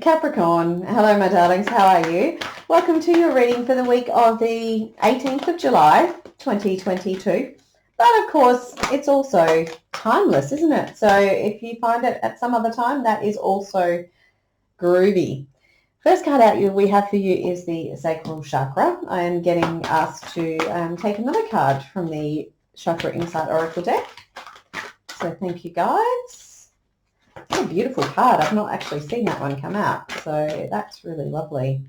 Capricorn, hello my darlings, how are you? Welcome to your reading for the week of the 18th of July 2022. But of course, it's also timeless, isn't it? So if you find it at some other time, that is also groovy. First card out we have for you is the Sacral Chakra. I am getting asked to take another card from the Chakra Insight Oracle deck. So thank you guys. It's a beautiful card. I've not actually seen that one come out, so that's really lovely.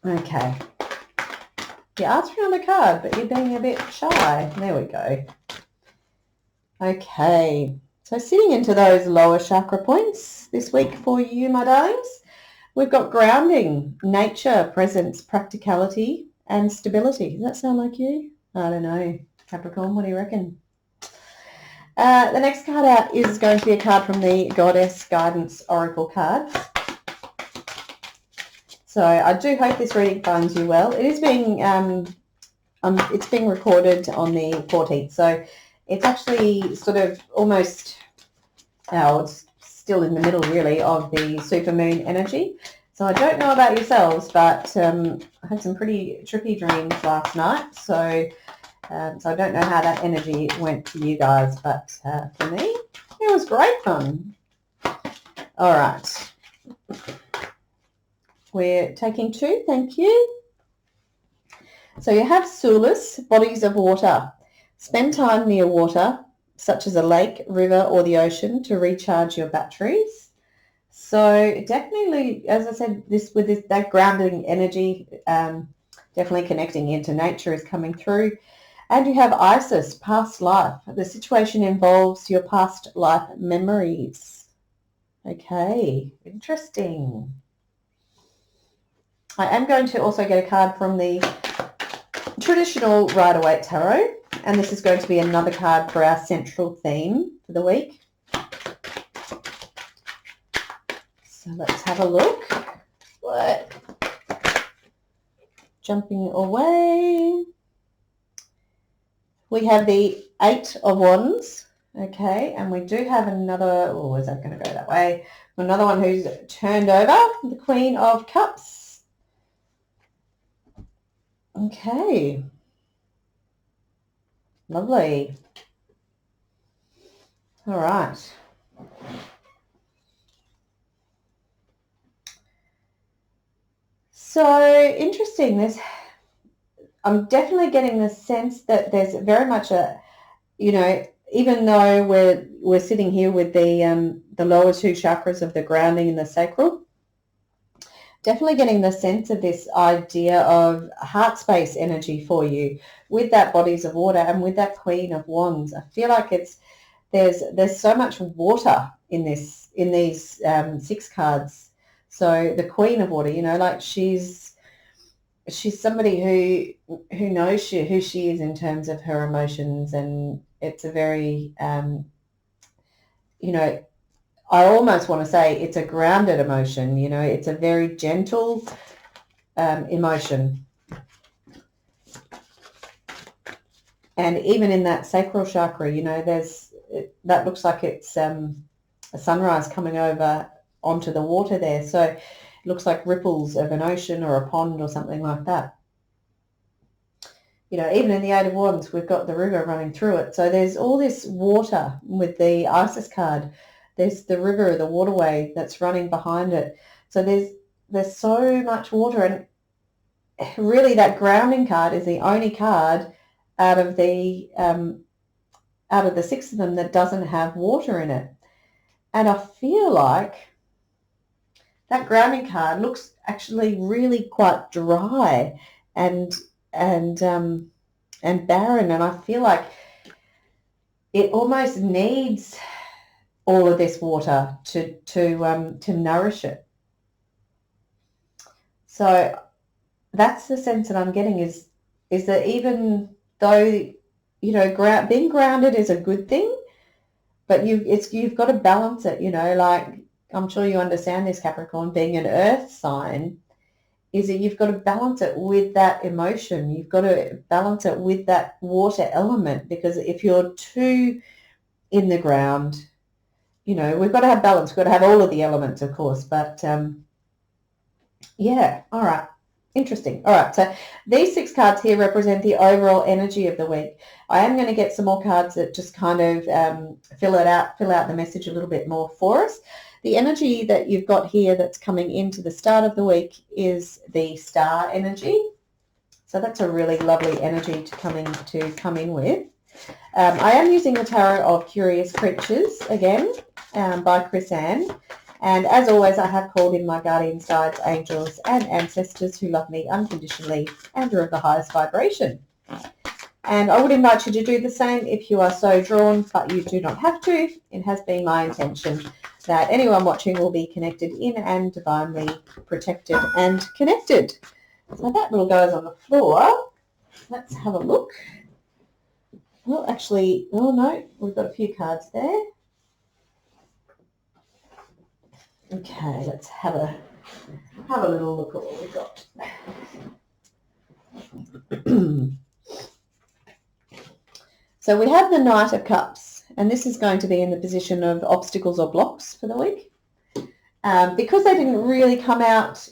Okay. You asked for another card, but you're being a bit shy. There we go. Okay. So sitting into those lower chakra points this week for you, my darlings, we've got grounding, nature, presence, practicality, and stability. Does that sound like you? I don't know. Capricorn, what do you reckon? The next card out is going to be a card from the Goddess Guidance Oracle cards. So I do hope this reading finds you well. It is being it's being recorded on the 14th, so it's actually sort of almost it's still in the middle really of the supermoon energy. So I don't know about yourselves, but I had some pretty trippy dreams last night. So I don't know how that energy went for you guys, but for me, it was great fun. All right. We're taking two, thank you. So you have Sulis, bodies of water. Spend time near water, such as a lake, river, or the ocean, to recharge your batteries. So definitely, as I said, that grounding energy, definitely connecting into nature is coming through. And you have Isis, past life. The situation involves your past life memories. Okay, interesting. I am going to also get a card from the traditional Rider-Waite tarot, and this is going to be another card for our central theme for the week. So let's have a look. What? Jumping away. We have the Eight of Wands, okay, and we do have another, is that going to go that way? Another one who's turned over, the Queen of Cups. Okay. Lovely. All right. So interesting. I'm definitely getting the sense that there's very much a, even though we're sitting here with the lower two chakras of the grounding and the sacral, definitely getting the sense of this idea of heart space energy for you with that bodies of water and with that Queen of Wands. I feel like there's so much water in these six cards. So the Queen of Water, like she's somebody who knows who she is in terms of her emotions, and it's a very I almost want to say it's a grounded emotion. It's a very gentle emotion. And even in that sacral chakra, that looks like it's a sunrise coming over onto the water there. So it looks like ripples of an ocean or a pond or something like that. Even in the Eight of Wands, we've got the river running through it. So there's all this water with the Isis card. There's the river, the waterway that's running behind it. So there's so much water, and really that grounding card is the only card out of the six of them that doesn't have water in it. And I feel like that grounding card looks actually really quite dry and barren, and I feel like it almost needs all of this water to nourish it. So that's the sense that I'm getting is that even though being grounded is a good thing, but you've got to balance it. Like I'm sure you understand this, Capricorn, being an earth sign, is that you've got to balance it with that emotion. You've got to balance it with that water element, because if you're too in the ground, you know, we've got to have balance. We've got to have all of the elements, of course, but yeah, all right. Interesting. All right, so these 6 cards here represent the overall energy of the week. I am going to get some more cards that just kind of fill out the message a little bit more for us. The energy that you've got here that's coming into the start of the week is the star energy. So that's a really lovely energy to come in with. I am using the Tarot of Curious Creatures again by Chris Ann. And as always, I have called in my guardians, guides, angels, and ancestors who love me unconditionally and are of the highest vibration. And I would invite you to do the same if you are so drawn, but you do not have to. It has been my intention that anyone watching will be connected in and divinely protected and connected. So that little goes on the floor. Let's have a look. Well, actually, oh no, we've got a few cards there. Okay, let's have a little look at what we've got. So we have the Knight of Cups, and this is going to be in the position of obstacles or blocks for the week. Because they didn't really come out,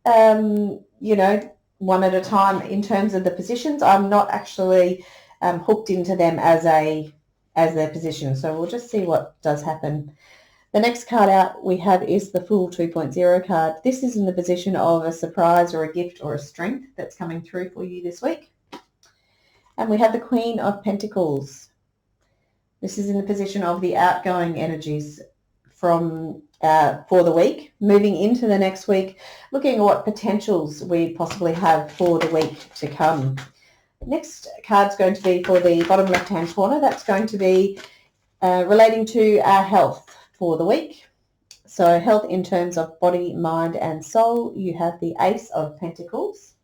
you know, one at a time in terms of the positions, I'm not actually hooked into them as their position. So we'll just see what does happen. The next card out we have is the Fool 2.0 card. This is in the position of a surprise or a gift or a strength that's coming through for you this week. And we have the Queen of Pentacles. This is in the position of the outgoing energies from for the week, moving into the next week, looking at what potentials we possibly have for the week to come. Next card's going to be for the bottom left-hand corner. That's going to be relating to our health for the week. So health in terms of body, mind, and soul. You have the Ace of Pentacles.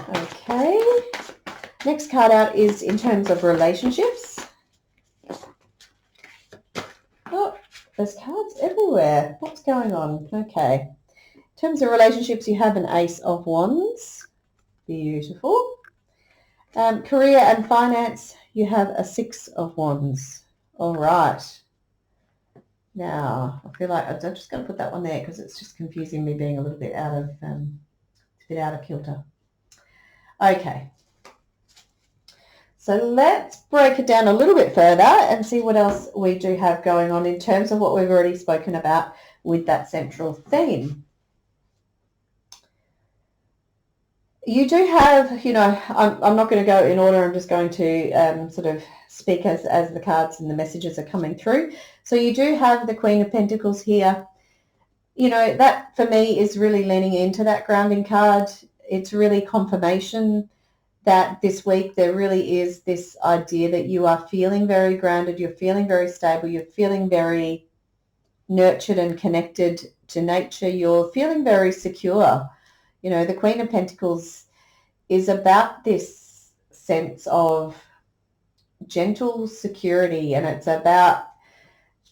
Okay. Next card out is in terms of relationships. Oh, there's cards everywhere. What's going on? Okay. In terms of relationships, you have an Ace of Wands. Beautiful. Career and finance, you have a Six of Wands. All right. Now, I feel like I'm just going to put that one there because it's just confusing me being a little bit out of kilter. Okay. So let's break it down a little bit further and see what else we do have going on in terms of what we've already spoken about with that central theme. You do have, you know, I'm not going to go in order. I'm just going to sort of speak as the cards and the messages are coming through. So you do have the Queen of Pentacles here. You know, that for me is really leaning into that grounding card. It's really confirmation that this week there really is this idea that you are feeling very grounded, you're feeling very stable, you're feeling very nurtured and connected to nature, you're feeling very secure. You know, the Queen of Pentacles is about this sense of gentle security, and it's about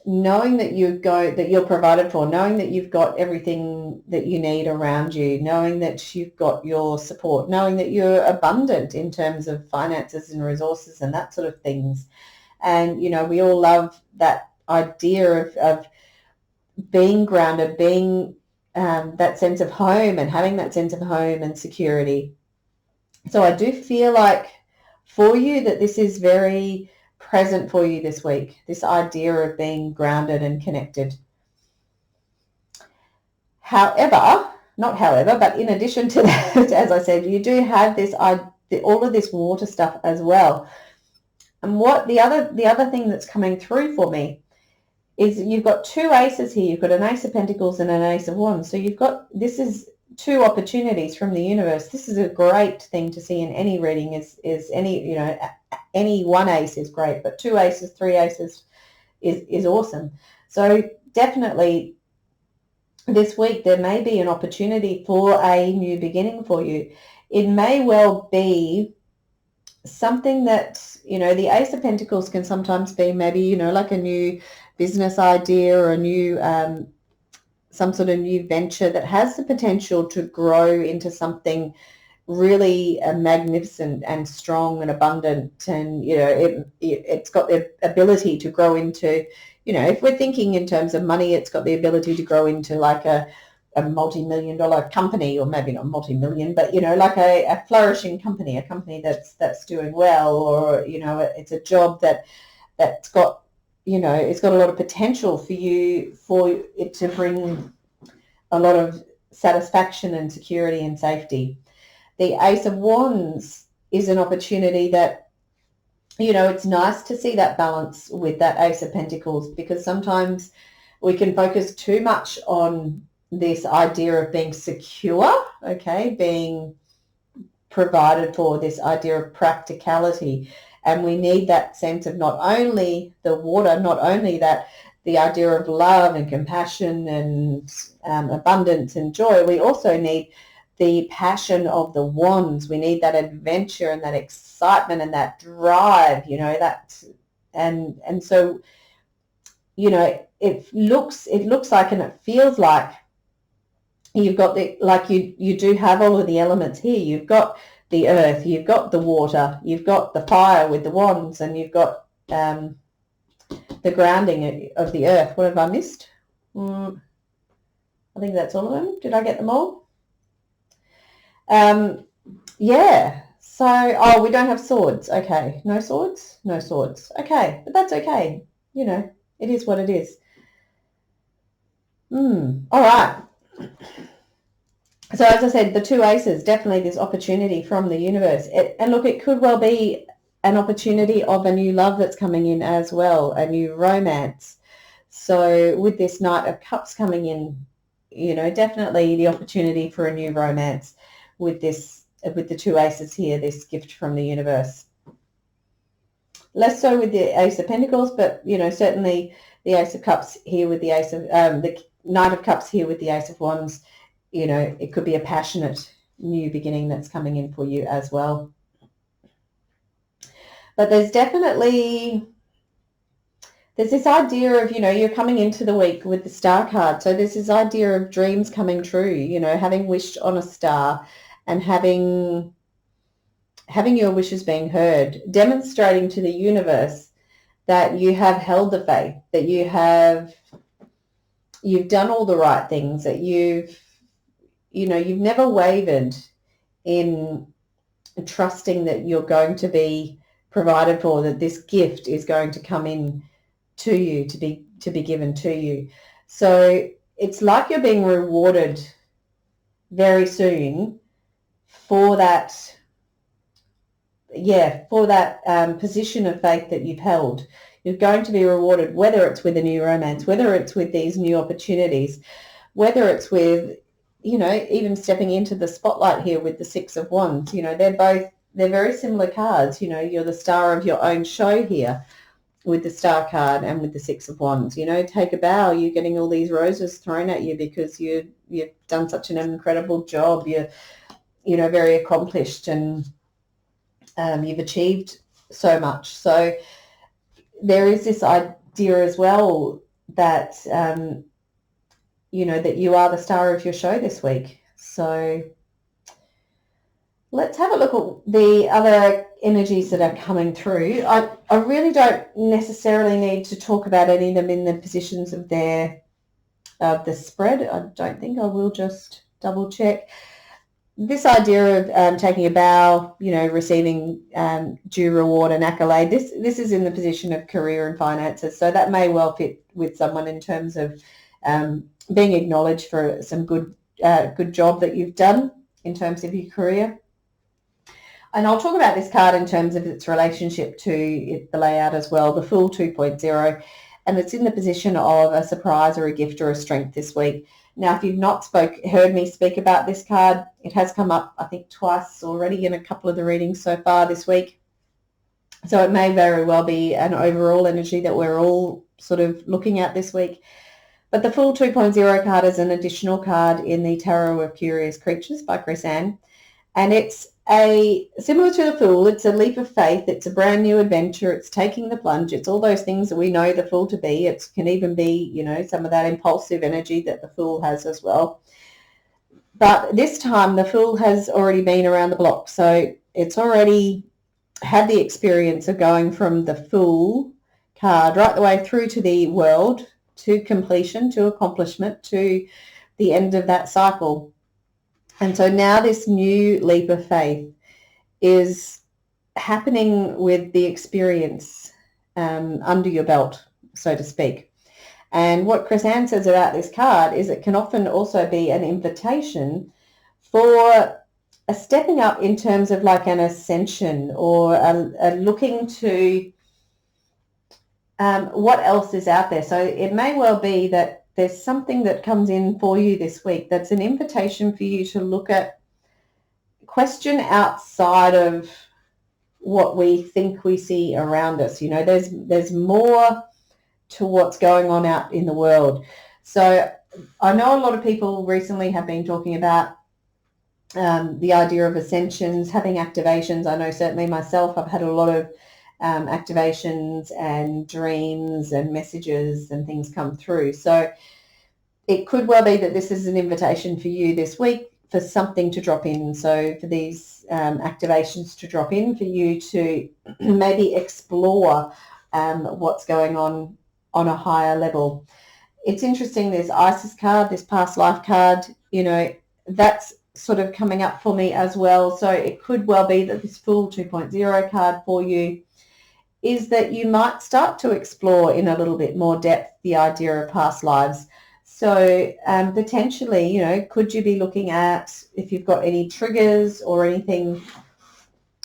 knowing that you're provided for, knowing that you've got everything that you need around you, knowing that you've got your support, knowing that you're abundant in terms of finances and resources and that sort of things. And, you know, we all love that idea of being grounded, being that sense of home and having that sense of home and security. So I do feel like for you that this is very present for you this week, this idea of being grounded and connected. However, but in addition to that, as I said, you do have this all of this water stuff as well. And what the other thing that's coming through for me is you've got two aces here. You've got an Ace of Pentacles and an Ace of Wands. So this is two opportunities from the universe. This is a great thing to see in any reading. Is any, you know, any one ace is great, but two aces, three aces is awesome. So definitely this week there may be an opportunity for a new beginning for you. It may well be something that, you know, the Ace of Pentacles can sometimes be maybe, you know, like a new business idea or a new some sort of new venture that has the potential to grow into something really magnificent and strong and abundant, and it's got the ability to grow into, if we're thinking in terms of money, it's got the ability to grow into like a multi-million-dollar company, or maybe not multi-million, but like a flourishing company, a company that's doing well, or it's a job that's got it's got a lot of potential for it to bring a lot of satisfaction and security and safety. The Ace of Wands is an opportunity that, it's nice to see that balance with that Ace of Pentacles, because sometimes we can focus too much on this idea of being secure, being provided for, this idea of practicality. And we need that sense of not only the water, not only that the idea of love and compassion and abundance and joy, we also need the passion of the wands. We need that adventure and that excitement and that drive, and so, it looks like, and it feels like you've got you do have all of the elements here. You've got the earth, you've got the water, you've got the fire with the wands, and you've got the grounding of the earth. What have I missed? I think that's all of them. Did I get them all? Yeah. So, we don't have swords. Okay. No swords? No swords. Okay. But that's okay. It is what it is. All right. So as I said, the two aces, definitely this opportunity from the universe. And look, it could well be an opportunity of a new love that's coming in as well, a new romance. So with this Knight of Cups coming in, definitely the opportunity for a new romance with the two aces here, this gift from the universe. Less so with the Ace of Pentacles, but, certainly the Ace of Cups here with the Ace of, the Knight of Cups here with the Ace of Wands, it could be a passionate new beginning that's coming in for you as well. But there's definitely, there's this idea of, you're coming into the week with the Star card. So there's this idea of dreams coming true, having wished on a star and having your wishes being heard, demonstrating to the universe that you have held the faith, that you've done all the right things, that you've never wavered in trusting that you're going to be provided for, that this gift is going to come in to you, to be given to you. So it's like you're being rewarded very soon for that position of faith that you've held. You're going to be rewarded, whether it's with a new romance, whether it's with these new opportunities, whether it's with, even stepping into the spotlight here with the Six of Wands. They're very similar cards. You're the star of your own show here with the Star card and with the Six of Wands. Take a bow. You're getting all these roses thrown at you because you've done such an incredible job. You're, very accomplished, and you've achieved so much. So there is this idea as well that, that you are the star of your show this week. So let's have a look at the other energies that are coming through. I really don't necessarily need to talk about any of them in the positions of the spread. I don't think. I will just double check. This idea of taking a bow, receiving due reward and accolade, this is in the position of career and finances. So that may well fit with someone in terms of being acknowledged for some good job that you've done in terms of your career. And I'll talk about this card in terms of its relationship to the layout as well, the Fool 2.0, and it's in the position of a surprise or a gift or a strength this week. Now, if you've not heard me speak about this card, it has come up, I think, twice already in a couple of the readings so far this week. So it may very well be an overall energy that we're all sort of looking at this week. But the Fool 2.0 card is an additional card in the Tarot of Curious Creatures by Chris Ann. And it's similar to the Fool, it's a leap of faith. It's a brand new adventure. It's taking the plunge. It's all those things that we know the Fool to be. It can even be, some of that impulsive energy that the Fool has as well. But this time the Fool has already been around the block. So it's already had the experience of going from the Fool card right the way through to the World, to completion, to accomplishment, to the end of that cycle. And so now this new leap of faith is happening with the experience under your belt, so to speak. And what Chris Ann says about this card is it can often also be an invitation for a stepping up in terms of like an ascension, or a looking to what else is out there. So it may well be that there's something that comes in for you this week that's an invitation for you to look at, question outside of what we think we see around us. You know, there's more to what's going on out in the world. So I know a lot of people recently have been talking about the idea of ascensions, having activations. I know certainly myself, I've had a lot of activations and dreams and messages and things come through. So it could well be that this is an invitation for you this week for something to drop in. So for these activations to drop in, for you to maybe explore what's going on a higher level. It's interesting, this Isis card, this past life card, you know, that's sort of coming up for me as well. So it could well be that this Fool 2.0 card for you is that you might start to explore in a little bit more depth the idea of past lives. So potentially, you know, could you be looking at if you've got any triggers or anything,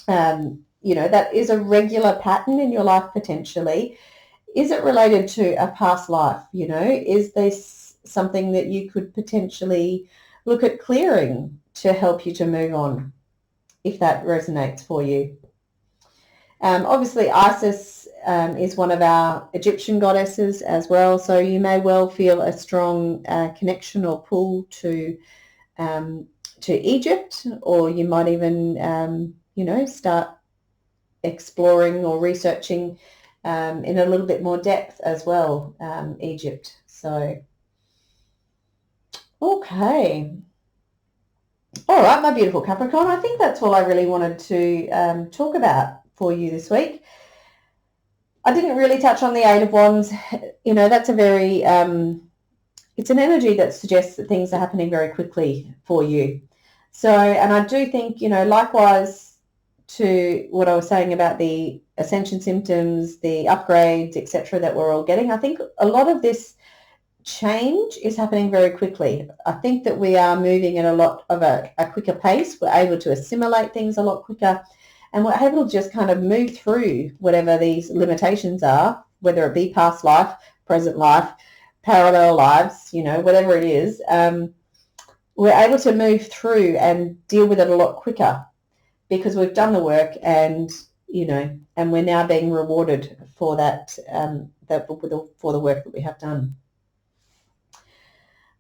you know, that is a regular pattern in your life potentially. Is it related to a past life? You know, is this something that you could potentially look at clearing to help you to move on, if that resonates for you? Obviously, Isis is one of our Egyptian goddesses as well, so you may well feel a strong connection or pull to Egypt, or you might even, you know, start exploring or researching in a little bit more depth as well, Egypt. So, okay. All right, my beautiful Capricorn, I think that's all I really wanted to talk about for you this week. I didn't really touch on the Eight of Wands. You know, that's a very, it's an energy that suggests that things are happening very quickly for you. So, and I do think, you know, likewise to what I was saying about the ascension symptoms, the upgrades, etc., that we're all getting, I think a lot of this change is happening very quickly. I think that we are moving at a lot of a quicker pace. We're able to assimilate things a lot quicker, and we're able to just kind of move through whatever these limitations are, whether it be past life, present life, parallel lives, you know, whatever it is. We're able to move through and deal with it a lot quicker because we've done the work, and, you know, and we're now being rewarded for that, for the work that we have done.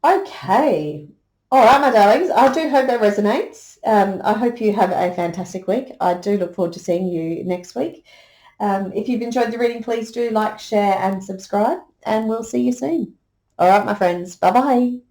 Okay. All right, my darlings. I do hope that resonates. I hope you have a fantastic week. I do look forward to seeing you next week. If you've enjoyed the reading, please do like, share, and subscribe, and we'll see you soon. All right, my friends. Bye-bye.